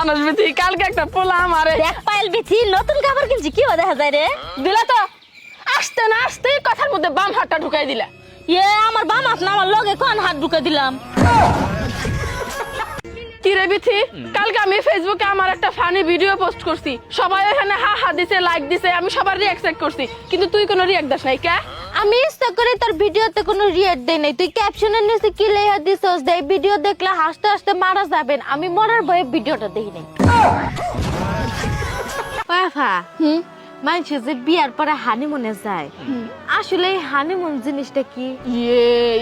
জানোস বিথি কালকে একটা পোলা আমারে দেখ পাইল বিথি নতুন কাপড় কিনছি কি দেখা যায় রে দিলা তো আসতে না আসতেই কথার মধ্যে বাম হাতটা ঢুকাই দিলা আমার বাম হাত না আমার লগে কোন হাত ঢুকে দিলাম কি রে বিথি কালকে আমি ফেসবুকে আমার একটা ফানি ভিডিও পোস্ট করছি সবাই এখানে হা হা দিছে লাইক দিছে আমি সবার রিঅ্যাক্ট চেক করছি কিন্তু তুই কোনো রিঅ্যাক্ট দাস নাই কে আমি ইচ্ছা করে তোর ভিডিওতে কোনো রিয়েক্ট দেই নাই তুই ক্যাপশনের নিচে কি লেখা দিছস দেই ভিডিও দেখলে হাসতে হাসতে মারা যাবেন আমি মরার ভয়ে ভিডিওটা দেখি নাই পাফা মানুষ যে বিয়ার পরে হানিমুনে যায় আসলে এই হানিমুন জিনিসটা কি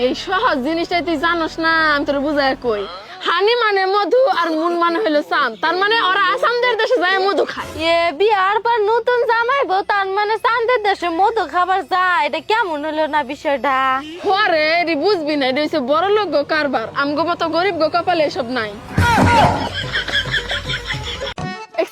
এই সহজ জিনিসটাই তুই জানোস না আমি তোর বুঝাই কই হানি মানে মধু আর মুন মানে হলো চাঁদ তার মানে ওরা আসামদের দেশে যায় মধু খায় বিয়ার পর নতুন জামাই বউ তার মানে চাঁদের দেশে মধু খাবার যায় এটা কেমন হলো না বিষয়টা হরে রে বুঝবি না এটা হচ্ছে বড় লোক গো কারবার আমগো মতো গরিব গো কপালে এসব নাই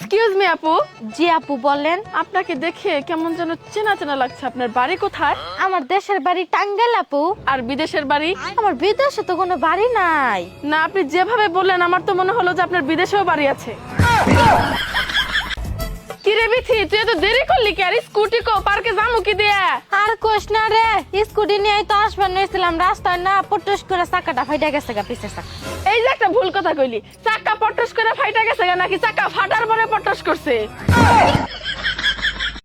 এক্সকিউজ মি আপু জি আপু বলেন আপনাকে দেখে কেমন যেন চেনা চেনা লাগছে আপনার বাড়ি কোথায় আমার দেশের বাড়ি টাঙ্গাইল আপু আর বিদেশের বাড়ি আমার বিদেশে তো কোনো বাড়ি নাই না আপনি যেভাবে বললেন আমার তো মনে হলো যে আপনার বিদেশেও বাড়ি আছে কি রে বিথি তুই এত দেরি করলি কি আর স্কুটি কো পার্কে যামু কি দিয়া আর কোশ না রে স্কুটি নিয়ে তো আসবার নিয়েছিলাম রাস্তায় না পটস করে চাকাটা ফাইটা গেছে গা পিছের চাকা এই যে একটা ভুল কথা কইলি চাকা পটস করে ফাইটা গেছে নাকি চাকা ফাটার পরে পটস করছে